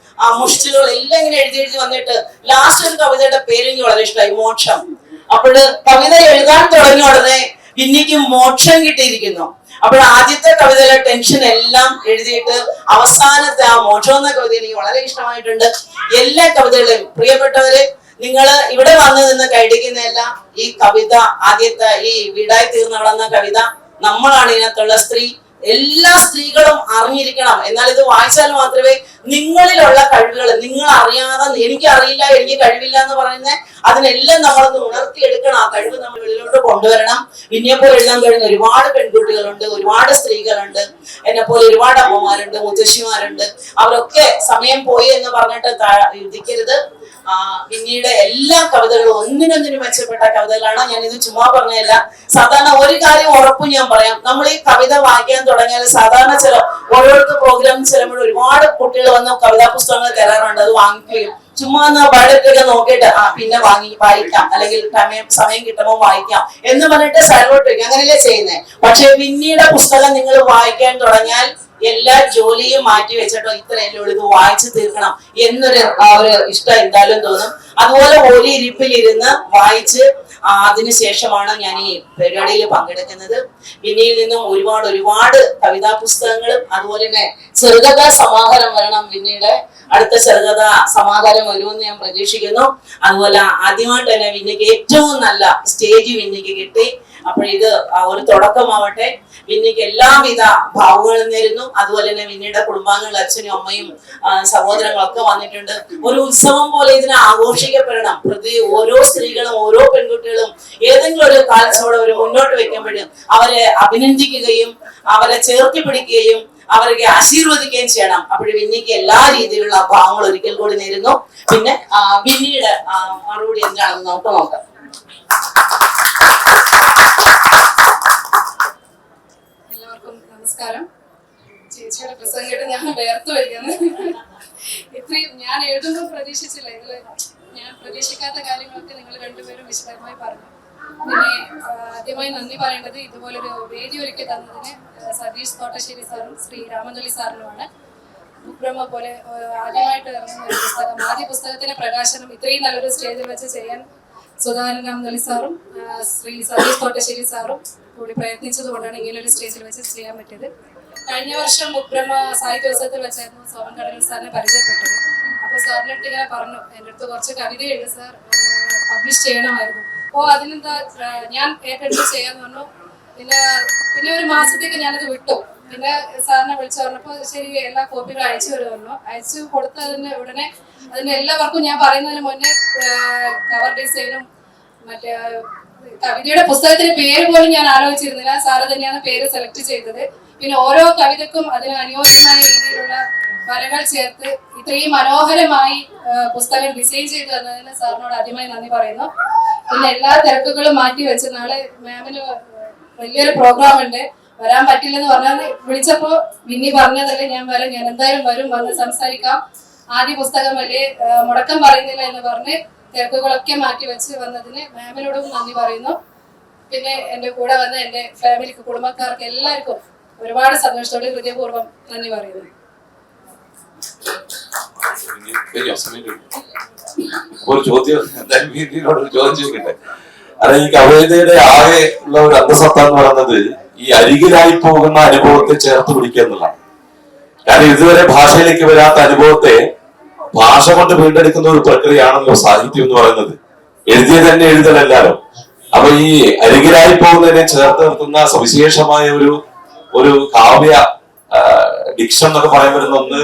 മുഷ്ടികളും എല്ലാം ഇങ്ങനെ എഴുതി വന്നിട്ട് ലാസ്റ്റ് ഒരു കവിതയുടെ പേര് എനിക്ക് വളരെ ഇഷ്ടമായി, മോക്ഷം. അപ്പോൾ കവിത എഴുതാൻ തുടങ്ങിയ ഉടനെ വിന്നിക്ക് മോക്ഷം കിട്ടിയിരിക്കുന്നു. അപ്പോൾ ആദ്യത്തെ കവിതയിലെ ടെൻഷൻ എല്ലാം എഴുതിയിട്ട് അവസാനത്തെ ആ മോക്ഷം എന്ന കവിത എനിക്ക് വളരെ ഇഷ്ടമായിട്ടുണ്ട്. എല്ലാ കവിതകളെയും പ്രിയപ്പെട്ടവരെ, നിങ്ങൾ ഇവിടെ വന്നു നിന്ന് കൈടിക്കുന്നതല്ല ഈ കവിത, ആദ്യത്തെ ഈ വീടായി തീർന്നവളെന്ന കവിത നമ്മളാണ് ഇതിനകത്തുള്ള സ്ത്രീ. എല്ലാ സ്ത്രീകളും അറിഞ്ഞിരിക്കണം. എന്നാൽ ഇത് വായിച്ചാൽ മാത്രമേ നിങ്ങളിലുള്ള കഴിവുകൾ, നിങ്ങൾ അറിയാതെ എനിക്ക് അറിയില്ല, എനിക്ക് കഴിവില്ല എന്ന് പറയുന്നത് അതിനെല്ലാം നമ്മളൊന്ന് ഉണർത്തിയെടുക്കണം. ആ കഴിവ് നമ്മൾ വെളിയിലോട്ട് കൊണ്ടുവരണം. എന്നെപ്പോലെ എഴുതാൻ കഴിയുന്ന ഒരുപാട് പെൺകുട്ടികളുണ്ട്, ഒരുപാട് സ്ത്രീകളുണ്ട്, എന്നെ പോലെ ഒരുപാട് അമ്മമാരുണ്ട്, മുത്തശ്ശിമാരുണ്ട്. അവരൊക്കെ സമയം പോയി എന്ന് പറഞ്ഞിട്ട് ഇരിക്കരുത്. പിന്നീട് എല്ലാ കവിതകളും ഒന്നിനൊന്നിനും മെച്ചപ്പെട്ട കവിതകളാണ്. ഞാൻ ഇത് ചുമ്മാ പറഞ്ഞതല്ല. സാധാരണ ഒരു കാര്യം ഉറപ്പും ഞാൻ പറയാം, നമ്മൾ ഈ കവിത വായിക്കാൻ തുടങ്ങിയാൽ സാധാരണ ഓരോരുത്തർ പ്രോഗ്രാം ചെല്ലുമ്പോൾ ഒരുപാട് കുട്ടികൾ വന്ന് കവിതാ പുസ്തകങ്ങൾ തരാറുണ്ട്. അത് വാങ്ങിക്കുകയും ചുമ്മാ ബയോഡേറ്റൊക്കെ നോക്കിയിട്ട് പിന്നെ വായിക്കാം, അല്ലെങ്കിൽ സമയം കിട്ടുമ്പോൾ വായിക്കാം എന്ന് പറഞ്ഞിട്ട് സൈഡോട്ട് വയ്ക്കും. അങ്ങനെയല്ലേ ചെയ്യുന്നത്. പക്ഷെ പിന്നീട് പുസ്തകം നിങ്ങൾ വായിക്കാൻ തുടങ്ങിയാൽ എല്ലാ ജോലിയും മാറ്റി വെച്ചിട്ടോ ഇത്രയല്ലേ ഉള്ളൂ, ഇത് വായിച്ചു തീർക്കണം എന്നൊരു ഇഷ്ടം എന്തായാലും തോന്നും. അതുപോലെ ഒരു ഇരിപ്പിലിരുന്ന് വായിച്ച് അതിനുശേഷമാണ് ഞാൻ ഈ പരിപാടിയിൽ പങ്കെടുക്കുന്നത്. വിന്നിയിൽ നിന്നും ഒരുപാട് കവിതാ പുസ്തകങ്ങളും അതുപോലെ തന്നെ ചെറുകഥാ സമാഹാരം വരണം. വിന്നിയുടെ അടുത്ത ചെറുകഥാ സമാഹാരം വരുമെന്ന് ഞാൻ പ്രതീക്ഷിക്കുന്നു. അതുപോലെ ആദ്യമായിട്ട് തന്നെ വിന്നിക്ക് ഏറ്റവും നല്ല സ്റ്റേജ് വിന്നിക്ക് കിട്ടി. അപ്പോൾ ഇത് ഒരു തുടക്കമാവട്ടെ. വിന്നിക്ക് എല്ലാവിധ ഭാവുകളും നേരുന്നു. അതുപോലെ തന്നെ വിന്നിയുടെ കുടുംബാംഗങ്ങൾ, അച്ഛനും അമ്മയും സഹോദരങ്ങളൊക്കെ വന്നിട്ടുണ്ട്. ഒരു ഉത്സവം പോലെ ഇതിനെ ആഘോഷിക്കപ്പെടണം. ഓരോ സ്ത്രീകളും ഓരോ പെൺകുട്ടികളും ഏതെങ്കിലും ഒരു കാലത്തോടെ ഒരു മുന്നോട്ട് വെക്കുമ്പോഴും അവരെ അഭിനന്ദിക്കുകയും അവരെ ചേർത്തി പിടിക്കുകയും അവർക്ക് ആശീർവദിക്കുകയും ചെയ്യണം. അപ്പോൾ വിന്നിക്ക് എല്ലാ രീതിയിലുള്ള ഭാവങ്ങൾ ഒരിക്കൽ കൂടി നേരുന്നു. പിന്നെ വിന്നിയുടെ മറുപടി എന്താണെന്ന് നമുക്ക് നോക്കാം. എല്ലാവർക്കും നമസ്കാരം. ചേച്ചിയുടെ പ്രസംഗം കേട്ട് ഞാൻ വേർത്തു വരികയാണ്. ഇത്രയും ഞാൻ എഴുതുമ്പോൾ പ്രതീക്ഷിച്ചില്ല. ഞാൻ പ്രതീക്ഷിക്കാത്ത കാര്യങ്ങളൊക്കെ നിങ്ങൾ രണ്ടുപേരും വിശദമായി പറഞ്ഞു. പിന്നെ ആദ്യമായി നന്ദി പറയേണ്ടത് ഇതുപോലൊരു വേദി ഒരുക്കി തന്നതിന് സതീഷ് തോട്ടശ്ശേരി സാറും ശ്രീ രാമന്തളി സാറിനുമാണ്. ബുക്ബ്രഹ്മ പോലെ ആദ്യമായിട്ട് ഇറങ്ങുന്ന ഒരു പുസ്തകം, ആദ്യ പുസ്തകത്തിന്റെ പ്രകാശനം ഇത്രയും നല്ലൊരു സ്റ്റേജിൽ വെച്ച് ചെയ്യാൻ സുധാകരൻ രാമന്തളി സാറും ശ്രീ സതീഷ് തോട്ടശ്ശേരി സാറും കൂടി പ്രയത്നിച്ചത് കൊണ്ടാണ് ഇങ്ങനൊരു സ്റ്റേജിൽ വെച്ച് ചെയ്യാൻ പറ്റിയത്. കഴിഞ്ഞ വർഷം ബുക്ബ്രഹ്മ സാഹിത്യോത്സവത്തിൽ വെച്ചായിരുന്നു സോമൻ കടലൂർ സാറിനെ പരിചയപ്പെട്ടത്. അപ്പോൾ സാറിൻ്റെ അടുത്ത് ഇങ്ങനെ പറഞ്ഞു, എൻ്റെ അടുത്ത് കുറച്ച് കവിത എഴുതി സാർ, പബ്ലിഷ് ചെയ്യണമായിരുന്നു. അതിനെന്താ ഞാൻ ഏറ്റെടുത്ത് ചെയ്യാന്ന് പറഞ്ഞു. പിന്നെ ഒരു മാസത്തേക്ക് ഞാനത് വിട്ടു. പിന്നെ സാറിനെ വിളിച്ചു പറഞ്ഞപ്പോൾ ശരി എല്ലാ കോപ്പികളും അയച്ചു വരുന്നു. അയച്ചു കൊടുത്തതിന് ഉടനെ അതിന് എല്ലാവർക്കും ഞാൻ പറയുന്നതിന് മുന്നേ കവർ ഡിസൈനും മറ്റേ കവിതയുടെ പുസ്തകത്തിന്റെ പേര് പോലും ഞാൻ ആലോചിച്ചിരുന്നില്ല. സാറ് തന്നെയാണ് പേര് സെലക്ട് ചെയ്തത്. പിന്നെ ഓരോ കവിതക്കും അതിന് അനുയോജ്യമായ രീതിയിലുള്ള വരകൾ ചേർത്ത് ഇത്രയും മനോഹരമായി പുസ്തകം ഡിസൈൻ ചെയ്തു തന്നതിന് സാറിനോട് ആദ്യമായി നന്ദി പറയുന്നു. പിന്നെ എല്ലാ തിരക്കുകളും മാറ്റി വെച്ച് നാളെ മാമിന് വലിയൊരു പ്രോഗ്രാം ഉണ്ട്, വരാൻ പറ്റില്ലെന്ന് പറഞ്ഞാൽ വിളിച്ചപ്പോ വിന്നി പറഞ്ഞതല്ലേ ഞാൻ വരാം, ഞാൻ എന്തായാലും വരും, വന്ന് സംസാരിക്കാം. ആദ്യ പുസ്തകം വലിയ മുടക്കം പറയുന്നില്ല എന്ന് പറഞ്ഞ് തിരക്കുകളൊക്കെ മാറ്റി വെച്ച് വന്നതിന് മാമിനോടും നന്ദി പറയുന്നു. പിന്നെ എൻ്റെ കൂടെ വന്ന എൻ്റെ ഫാമിലിക്ക്, കുടുംബക്കാർക്ക് എല്ലാവർക്കും ഒരുപാട് സന്തോഷത്തോടെ ഹൃദയപൂർവ്വം നന്ദി പറയുന്നു. ഒരു ചോദ്യം ചോദിച്ചിട്ടുണ്ട്. അല്ല, ഈ കവിതയുടെ ആകെ ഉള്ള ഒരു അന്തസത്ത എന്ന് പറയുന്നത് ഈ അരികിലായി പോകുന്ന അനുഭവത്തെ ചേർത്ത് പിടിക്കുക എന്നുള്ളതാണ്. കാരണം ഇതുവരെ ഭാഷയിലേക്ക് വരാത്ത അനുഭവത്തെ ഭാഷ കൊണ്ട് വീണ്ടെടുക്കുന്ന ഒരു പ്രക്രിയയാണല്ലോ സാഹിത്യം എന്ന് പറയുന്നത്. എഴുതിയത് തന്നെ എഴുതലല്ലോ. അപ്പൊ ഈ അരികിലായി പോകുന്നതിനെ ചേർത്ത് നിർത്തുന്ന സവിശേഷമായ ഒരു കാവ്യ ഡിക്ഷൻ എന്നൊക്കെ പറയാൻ വരുന്ന ഒന്ന്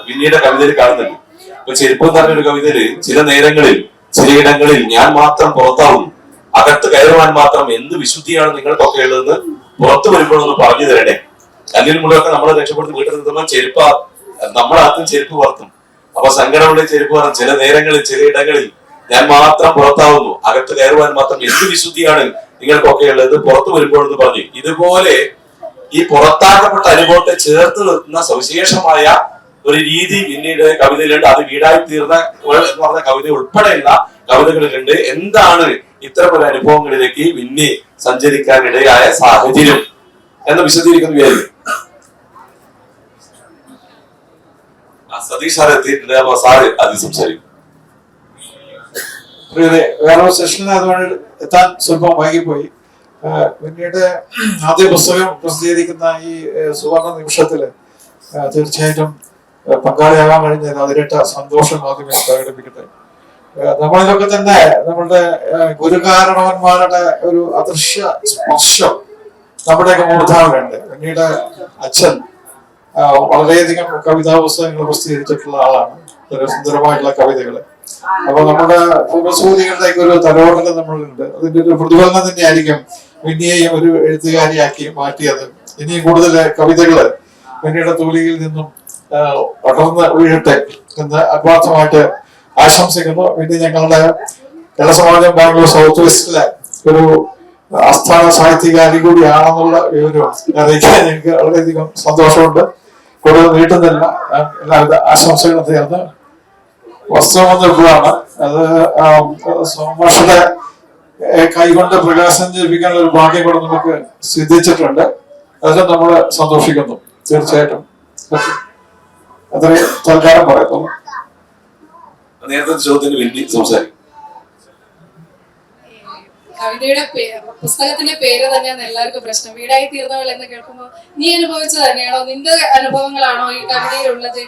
വിന്നിയുടെ കവിതയിൽ കാണുന്നുണ്ട്. ഇപ്പൊ ചെരുപ്പ് എന്ന് പറഞ്ഞൊരു കവിതയില് ചില നേരങ്ങളിൽ ചിലയിടങ്ങളിൽ ഞാൻ മാത്രം പുറത്താവുന്നു, അകത്ത് കയറുവാൻ മാത്രം എന്ത് വിശുദ്ധിയാണ് നിങ്ങൾക്കൊക്കെ ഉള്ളതെന്ന് പുറത്തു വരുമ്പോഴൊന്ന് പറഞ്ഞു തരണേ. കല്ലിൽ മുഴുവൊക്കെ നമ്മളെ രക്ഷപ്പെടുത്തി വീട്ടിൽ നിർത്തുമ്പോൾ ചെരുപ്പ് നമ്മളാദ്യം ചെരുപ്പ് പുറത്തും. അപ്പൊ സങ്കടമുള്ള ചെരുപ്പ് പറഞ്ഞു, ചില നേരങ്ങളിൽ ചിലയിടങ്ങളിൽ ഞാൻ മാത്രം പുറത്താവുന്നു, അകത്ത് കയറുവാൻ മാത്രം എന്ത് വിശുദ്ധിയാണ് നിങ്ങൾക്കൊക്കെ ഉള്ളത് പുറത്തു വരുമ്പോഴെന്ന് പറഞ്ഞു. ഇതുപോലെ ഈ പുറത്താക്കപ്പെട്ട അനുഭവത്തെ ചേർത്ത് നിർത്തുന്ന സവിശേഷമായ ഒരു രീതി പിന്നീട് കവിതയിലുണ്ട്. അത് വീടായി തീർന്ന എന്ന് പറഞ്ഞ കവിത ഉൾപ്പെടെയുള്ള കവിതകളിലുണ്ട്. എന്താണ് ഇത്തരം ഒരു അനുഭവങ്ങളിലേക്ക് വിന്നി സഞ്ചരിക്കാനിടയായ സാഹചര്യം എന്ന് വിശദീകരിക്കുന്ന വിചാരിക്കും. സതീഷ് സാർ എത്തിയിട്ടുണ്ട്. അപ്പൊ സാറ് ആദ്യം സംസാരിക്കും. വേറെ സെഷനിൽ അതുകൊണ്ട് എത്താൻ സ്വല്പം വൈകിപ്പോയി. പിന്നീട് ആദ്യ പുസ്തകം പ്രസിദ്ധീകരിക്കുന്ന ഈ സുവർണ നിമിഷത്തില് തീർച്ചയായിട്ടും പങ്കാളിയാകാൻ കഴിഞ്ഞാൽ അതിരട്ട സന്തോഷം ആദ്യമേ പ്രകടിപ്പിക്കട്ടെ. നമ്മളിലൊക്കെ തന്നെ നമ്മളുടെ ഗുരുകാരണവന്മാരുടെ ഒരു അദൃശ്യ സ്പർശം നമ്മുടെയൊക്കെ മൂർധാവിലുണ്ട്. പിന്നീട് അച്ഛൻ വളരെയധികം കവിതാ പുസ്തകങ്ങൾ പ്രസിദ്ധീകരിച്ചിട്ടുള്ള ആളാണ്, സുന്ദരമായിട്ടുള്ള കവിതകള്. അപ്പൊ നമ്മുടെ പൂർവ്വസൂരികളുടെ ഒരു തലോടനം നമ്മളുണ്ട്. അതിന്റെ ഒരു പ്രതിഫലനം തന്നെയായിരിക്കും വിന്നിയെയും ഒരു എഴുത്തുകാരിയാക്കി മാറ്റിയത്. ഇനിയും കൂടുതൽ കവിതകള് പിന്നീട് തൂലികയിൽ നിന്നും പടർന്ന് വീഴട്ടെ എന്ന് ആത്മാർത്ഥമായിട്ട് ആശംസിക്കുന്നു. പിന്നെ ഞങ്ങളുടെ കേരള സമാജം ബാംഗ്ലൂർ സൗത്ത് വെസ്റ്റിലെ ഒരു ആസ്ഥാന സാഹിത്യകാരി കൂടിയാണെന്നുള്ള വിവരം അറിയിക്കാൻ ഞങ്ങൾക്ക് വളരെയധികം സന്തോഷമുണ്ട്. കൂടുതൽ നീട്ടുന്നില്ല. എല്ലാവിധ ആശംസകളും ചേർന്ന് വസ്ത്രം നിർഭമാണ്. അത് സോമർഷയുടെ കൈകൊണ്ട് പ്രകാശനം ചെയ്യിപ്പിക്കാനുള്ള ഒരു ഭാഗ്യം കൂടെ നമുക്ക് സിദ്ധിച്ചിട്ടുണ്ട്. അതിൽ നമ്മൾ സന്തോഷിക്കുന്നു. തീർച്ചയായിട്ടും അത്രയും തൽക്കാലം പറയുന്നു. നേരത്തെ ചോദ്യത്തിന് വേണ്ടി സംസാരിക്കും. കവിതയുടെ പുസ്തകത്തിന്റെ പേര് തന്നെയാണ് എല്ലാവർക്കും പ്രശ്നം. വീടായി തീർന്നവൾ എന്ന് കേൾക്കുമ്പോൾ നീ അനുഭവിച്ചത് തന്നെയാണോ, നിന്റെ അനുഭവങ്ങളാണോ ഈ കവിതയിലുള്ളത്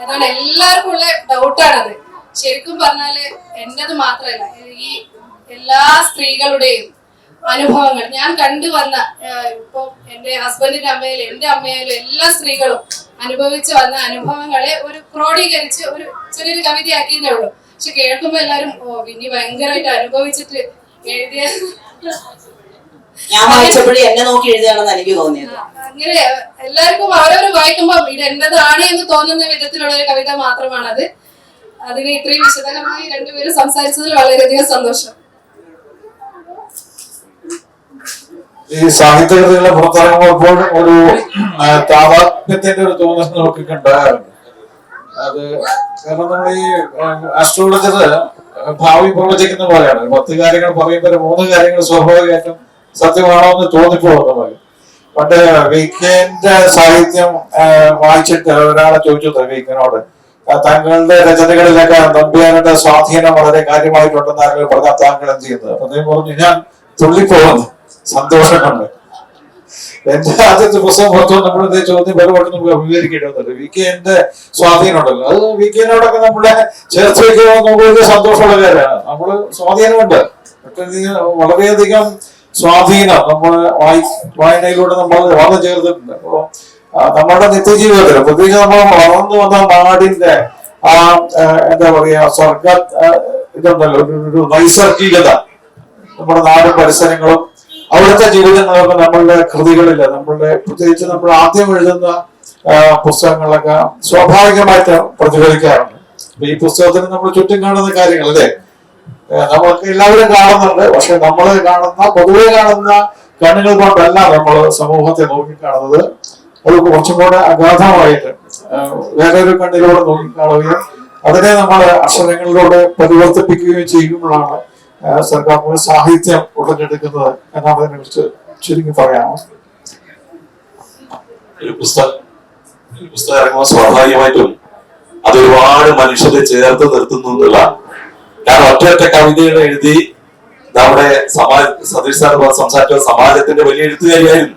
എന്നാണ് എല്ലാവർക്കും ഉള്ള ഡൗട്ടാണത്. ശരിക്കും പറഞ്ഞാല് എന്റേത് മാത്രമല്ല, ഈ എല്ലാ സ്ത്രീകളുടെയും അനുഭവങ്ങൾ ഞാൻ കണ്ടുവന്ന, ഇപ്പൊ എന്റെ ഹസ്ബൻഡിന്റെ അമ്മയിലും എന്റെ അമ്മയിലും എല്ലാ സ്ത്രീകളും അനുഭവിച്ചു വന്ന അനുഭവങ്ങളെ ഒരു ക്രോഡീകരിച്ച് ഒരു ചെറിയൊരു കവിതയാക്കിയതേ ഉള്ളൂ. പക്ഷെ കേൾക്കുമ്പോ എല്ലാരും വിന്നി ഭയങ്കരമായിട്ട് അനുഭവിച്ചിട്ട് എഴുതിയ ഞാൻ വായിച്ചപ്പോഴും എന്നെ നോക്കി എഴുതുകയാണെന്ന് എനിക്ക് തോന്നിയത്. ഇങ്ങനെ എല്ലാവർക്കും അവരവർ വായിക്കുമ്പോൾ ഇത് എന്റേതാണ് എന്ന് തോന്നുന്ന വിധത്തിലുള്ള ഒരു കവിത മാത്രമാണത്. അതിന് ഇത്രയും വിശദമായി രണ്ടുപേരും സംസാരിച്ചതിൽ വളരെയധികം സന്തോഷം. ഈ സാഹിത്യകൃതികളെ പുറത്തിറങ്ങുമ്പോൾ ഒരു താതാത്മ്യത്തിന്റെ ഒരു തോന്നൽ നമുക്ക് ഉണ്ടാകാറുണ്ട്. അത് കാരണം നമ്മൾ ഈ ആസ്ട്രോളജർ ഭാവി പ്രവചിക്കുന്ന പോലെയാണ്. 10 കാര്യങ്ങൾ പറയുമ്പോൾ 3 കാര്യങ്ങൾ സ്വാഭാവികമായിട്ടും സത്യമാണോ എന്ന് തോന്നിപ്പോകുന്ന പോലെ. പണ്ട് വീക്കിന്റെ സാഹിത്യം വായിച്ചിട്ട് ഒരാളെ ചോദിച്ചു വീക്കിനോട്, താങ്കളുടെ രചനകളിലൊക്കെ നമ്പ്യാരുടെ സ്വാധീനം വളരെ കാര്യമായിട്ടുണ്ടെന്ന് ആരെങ്കിലും പറഞ്ഞാൽ താങ്കൾ എന്ത് ചെയ്യുന്നത്? അപ്പൊ അദ്ദേഹം പറഞ്ഞു, ഞാൻ തുള്ളിപ്പോകുന്നു സന്തോഷം കൊണ്ട്. എന്റെ ആദ്യത്തെ പുസ്തകം പുറത്തു നമ്മൾ ചോദ്യം പലവട്ടം നമുക്ക് അഭിമുഖീകരിക്കേണ്ടതുണ്ട്. വികെന്റെ സ്വാധീനം ഉണ്ടല്ലോ, അത് വികെനോടൊക്കെ നമ്മളെ ചേർത്ത് വയ്ക്കുമ്പോൾ നമുക്ക് വലിയ സന്തോഷമുള്ള കാര്യമാണ്. നമ്മള് സ്വാധീനമുണ്ട്, വളരെയധികം സ്വാധീനം നമ്മൾ വായനയിലൂടെ നമ്മൾ വന്നു ചേർത്തിട്ടുണ്ട്. അപ്പോ നമ്മുടെ നിത്യജീവിതത്തിൽ പ്രത്യേകിച്ച് നമ്മൾ വളർന്നു വന്ന നാടിന്റെ ആ എന്താ പറയാ സ്വർഗ ഇതുണ്ടല്ലോ, ഒരു നൈസർഗികത, നമ്മുടെ നാടും പരിസരങ്ങളും അവിടുത്തെ ജീവിതങ്ങളൊക്കെ നമ്മളുടെ കൃതികളില്, നമ്മളുടെ പ്രത്യേകിച്ച് നമ്മൾ ആദ്യം എഴുതുന്ന പുസ്തകങ്ങളിലൊക്കെ സ്വാഭാവികമായിട്ട് പ്രതിഫലിക്കാറുണ്ട്. ഈ പുസ്തകത്തിന് നമ്മൾ ചുറ്റും കാണുന്ന കാര്യങ്ങൾ അല്ലേ, നമ്മൾക്ക് എല്ലാവരും കാണുന്നുണ്ട്. പക്ഷെ നമ്മൾ പൊതുവെ കാണുന്ന കണ്ണുകൾ കൊണ്ടല്ല നമ്മൾ സമൂഹത്തെ നോക്കിക്കാണുന്നത്. അത് കുറച്ചും കൂടെ അഗാധമായിട്ട് വേറൊരു കണ്ണിലൂടെ നോക്കിക്കാണുകയും അതിനെ നമ്മൾ അക്ഷരങ്ങളിലൂടെ പരിവർത്തിപ്പിക്കുകയും ചെയ്യുമ്പോഴാണ് സർക്കാർ സാഹിത്യം ഉടലെടുക്കുന്നത് എന്നാണ് അതിനെ കുറിച്ച് ചുരുങ്ങി പറയാമോ? ഒരു പുസ്തകം ഇറങ്ങുമ്പോൾ സ്വാഭാവികമായിട്ടും അത് ഒരുപാട് മനുഷ്യരെ ചേർത്ത് നിർത്തുന്നു എന്നുള്ള, കാരണം ഒറ്റ കവിതകൾ എഴുതി നമ്മുടെ സതീഷ് സാർ സംസാരിച്ച സമാജത്തിന്റെ വലിയ എഴുത്തുകാരിയായിരുന്നു.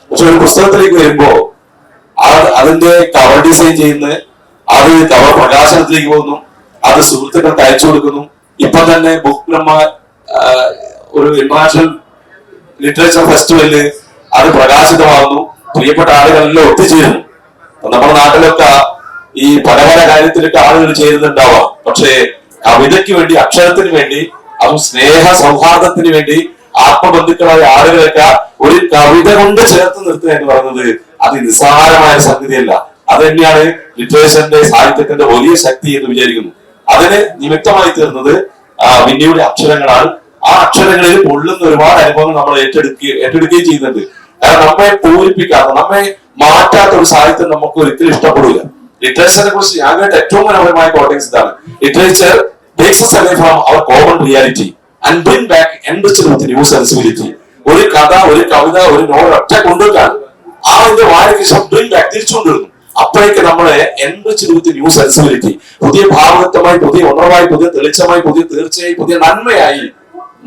പക്ഷെ ഒരു പുസ്തകത്തിലേക്ക് വരുമ്പോ അതിന്റെ കവർ ഡിസൈൻ ചെയ്യുന്ന, അത് കവർ പ്രകാശനത്തിലേക്ക് പോകുന്നു, അത് സുഹൃത്തുക്കൾക്ക് അയച്ചു കൊടുക്കുന്നു. ഇപ്പൊ തന്നെ ബുക്ക് ബ്രഹ്മ ഒരു ഇന്റർനാഷണൽ ലിറ്ററേച്ചർ ഫെസ്റ്റിവലില് അത് പ്രകാശിതമാകുന്നു. പ്രിയപ്പെട്ട ആളുകളെല്ലാം ഒത്തുചേരുന്നു. നമ്മുടെ നാട്ടിലൊക്കെ ഈ പല കാര്യത്തിലൊക്കെ ആളുകൾ ചേരുന്നുണ്ടാവാം. പക്ഷേ കവിതയ്ക്ക് വേണ്ടി, അക്ഷരത്തിന് വേണ്ടി, അതും സ്നേഹ സൗഹാർദ്ദത്തിന് വേണ്ടി ആത്മബന്ധുക്കളായ ആളുകളൊക്കെ ഒരു കവിത കൊണ്ട് ചേർത്ത് നിർത്തുക എന്ന് പറയുന്നത് അത് നിസ്സാരമായ സംഗതിയല്ല. അത് തന്നെയാണ് ലിറ്ററേച്ചറിന്റെ സാഹിത്യത്തിന്റെ വലിയ ശക്തി എന്ന് വിചാരിക്കുന്നു. അതിന് നിമിത്തമായി തീർന്നത് വിന്നിയുടെ അക്ഷരങ്ങളാണ്. ആ അക്ഷരങ്ങളിൽ പൊള്ളുന്ന ഒരുപാട് അനുഭവങ്ങൾ നമ്മൾ ഏറ്റെടുക്കുകയും ചെയ്യുന്നുണ്ട്. കാരണം നമ്മെ പൂരിപ്പിക്കാത്ത, നമ്മെ മാറ്റാത്ത ഒരു സാഹിത്യം നമുക്ക് ഒരിക്കലും ഇഷ്ടപ്പെടില്ല. ലിറ്ററേച്ചറിനെ കുറിച്ച് ഞാൻ കേട്ട ഏറ്റവും മനോഹരമായ കോട്ടിങ്സ് ഇതാണ്: literature takes us away from our common reality and bring back enriched with new sensibility. ഒരു കഥ, ഒരു കവിത, ഒരു നോവൽ ഒറ്റ കൊണ്ടുവെക്കാൻ ആ അതിന്റെ വായനയ്ക്ക് ശേഷം ബ്രിങ് ബാക്ക് തിരിച്ചുകൊണ്ടിരുന്നു. അപ്പോഴേക്ക് നമ്മളെ enriched with new sensibility, പുതിയ ഭാവഗതമായി, പുതിയ ഉണർവായി, പുതിയ തെളിച്ചമായി, പുതിയ തീർച്ചയായി, പുതിയ നന്മയായി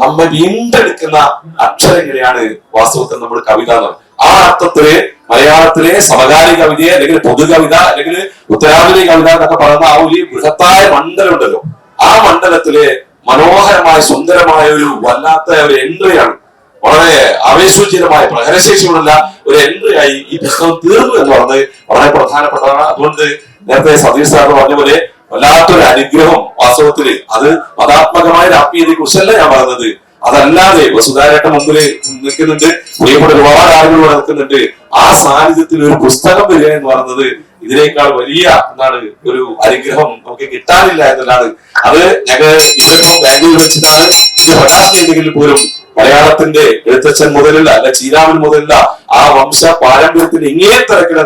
നമ്മെ വീണ്ടെടുക്കുന്ന അക്ഷരങ്ങളെയാണ് വാസ്തവത്തിൽ നമ്മൾ കവിത എന്ന്. ആ അർത്ഥത്തില് മലയാളത്തിലെ സമകാലിക കവിതയെ അല്ലെങ്കിൽ പൊതുകവിത അല്ലെങ്കിൽ ഉത്തരാധുനിക കവിത എന്നൊക്കെ പറയുന്ന ആ ഒരു ബൃഹത്തായ മണ്ഡലം ഉണ്ടല്ലോ, ആ മണ്ഡലത്തിലെ മനോഹരമായ സുന്ദരമായ ഒരു വല്ലാത്ത ഒരു എൻട്രിയാണ്. വളരെ ആവേശോജ്വലമായ പ്രഹരശേഷിയുള്ള ഒരു എൻട്രി ആയി ഈ പുസ്തകം തീർന്നു എന്ന് പറഞ്ഞത് വളരെ പ്രധാനപ്പെട്ടതാണ്. അതുകൊണ്ട് നേരത്തെ സതീഷ് സാർ പറഞ്ഞ പോലെ വല്ലാത്തൊരു അനുഗ്രഹം വാസ്തവത്തില്. അത് മതാത്മകമായ ആത്മീയതയെ കുറിച്ചല്ല ഞാൻ പറഞ്ഞത്. അതല്ലാതെ വസുധാരയുടെ മുമ്പിൽ നിൽക്കുന്നുണ്ട്, പ്രിയപ്പെട്ട ഒരുപാട് ആളുകൾ നിൽക്കുന്നുണ്ട്. ആ സാന്നിധ്യത്തിൽ ഒരു പുസ്തകം വരിക എന്ന് പറയുന്നത് ഇതിനേക്കാൾ വലിയ ഒരു അനുഗ്രഹം നമുക്ക് കിട്ടാനില്ല എന്നുള്ളതാണ്. അത് ഞങ്ങൾ ഇന്നിപ്പോ ബാംഗ്ലൂർ വെച്ചിട്ടാണ് ഇത് പ്രകാശനം ചെയ്തെങ്കിൽ പോലും മലയാളത്തിന്റെ എഴുത്തച്ഛൻ മുതലുള്ള അല്ല ചീരാമൻ മുതലുള്ള ആ വംശ പാരമ്പര്യത്തിന്റെ ഇങ്ങേ തരത്തിൽ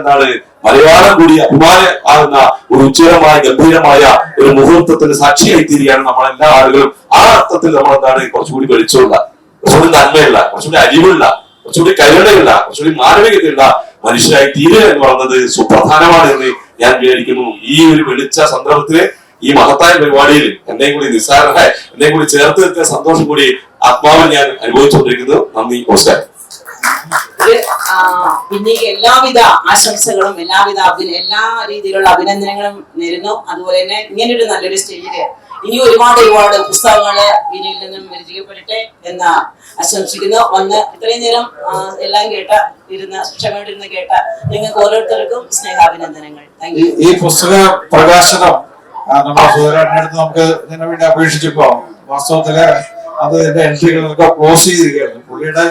മലയാളം കൂടി അഭിമാനമാകുന്ന ഒരു ഉജ്ജ്വലമായ ഗംഭീരമായ ഒരു മുഹൂർത്തത്തിന് സാക്ഷിയായി തീരുകയാണ് നമ്മളെല്ലാ ആളുകളും. ആ അർത്ഥത്തിൽ നമ്മൾ കുറച്ചുകൂടി വെളിച്ചമുള്ള, കുറച്ചുകൂടി നന്മയുള്ള, കുറച്ചുകൂടി അരിവുള്ള, കുറച്ചുകൂടി കരുണയുള്ള, കുറച്ചുകൂടി മാനവികതയുള്ള മനുഷ്യരായി തീരുക എന്ന് പറയുന്നത് സുപ്രധാനമാണ് എന്ന് ഞാൻ വിചാരിക്കുന്നു. ഈ ഒരു വെളിച്ച സന്ദർഭത്തില് ഈ മഹത്തായ പരിപാടിയിൽ എന്നെയും കൂടി നിസ്സാരമായ എന്നെയും കൂടി ചേർത്ത് നിർത്തിയ സന്തോഷം കൂടി ആത്മാവിൽ ഞാൻ അനുഭവിച്ചുകൊണ്ടിരിക്കുന്നു. നന്ദി, നമസ്കാരം. പിന്നെ എല്ലാവിധ ആശംസകളും എല്ലാ രീതിയിലുള്ള അഭിനന്ദനങ്ങളും നേരുന്നു. അതുപോലെ തന്നെ ഇങ്ങനൊരു നല്ലൊരു സ്റ്റേജില് ഇനി ഒരുപാട് പുസ്തകങ്ങള് വിനിയിൽ നിന്നും രചിക്കപ്പെടട്ടെ എന്ന് ആശംസിക്കുന്നു. വന്ന് ഇത്രയും നേരം എല്ലാം ക്ഷമയോടിരുന്ന് കേട്ട നിങ്ങൾക്ക് ഓരോരുത്തർക്കും സ്നേഹാഭിനന്ദനങ്ങൾ. Thank you. ഈ പുസ്തക പ്രകാശനം നമ്മുടെ സുധരാടിനടുത്ത് നമുക്ക് ഇതിനു വേണ്ടി അപേക്ഷിച്ചപ്പോ വാസ്തവത്തില് അത് ഇതിന്റെ എൻട്രികളൊക്കെ ക്ലോസ് ചെയ്തിരിക്കുകയാണ്. പുള്ളിയുടെ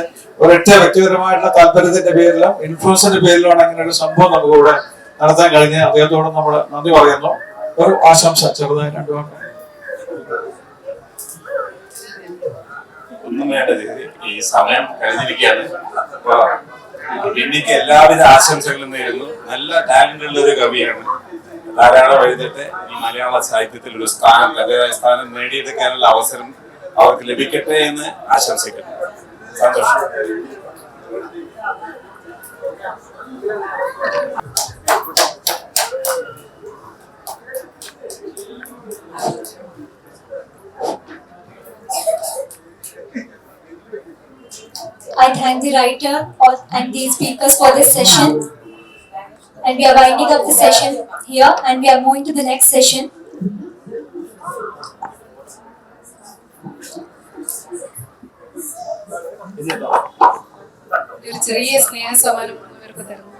ഒരൊറ്റ വ്യക്തിപരമായിട്ടുള്ള താല്പര്യത്തിന്റെ പേരിലും ഇൻഫ്ലുവൻസിന്റെ പേരിലാണ് ഇങ്ങനെ ഒരു സംഭവം നമുക്ക് ഇവിടെ നടത്താൻ കഴിഞ്ഞ് അദ്ദേഹത്തോട് നമ്മൾ നന്ദി പറയുന്നു. ഒരു ആശംസ ചെറുതായി രണ്ടു വാക്ക്. ഒന്നും വേണ്ടത്, ഈ സമയം കഴിഞ്ഞിരിക്കുകയാണ്. അപ്പൊ വിന്നിക്ക് എല്ലാവിധ ആശംസകളും നേരുന്നു. നല്ല ടാലന്റ് ഉള്ള ഒരു കവിയാണ്. ധാരാളം എഴുതിയിട്ട് ഈ മലയാള സാഹിത്യത്തിൽ ഒരു സ്ഥാനം, തന്റേതായ സ്ഥാനം നേടിയെടുക്കാനുള്ള അവസരം അവർക്ക് ലഭിക്കട്ടെ എന്ന് ആശംസിക്കുന്നു. സന്തോഷം. I thank the writer and the speakers for this session. And we are winding up the session here and we are moving to the next session. ഒരു ചെറിയ സ്നേഹ സമ്മാനം ഇവർക്ക് തരുന്നു.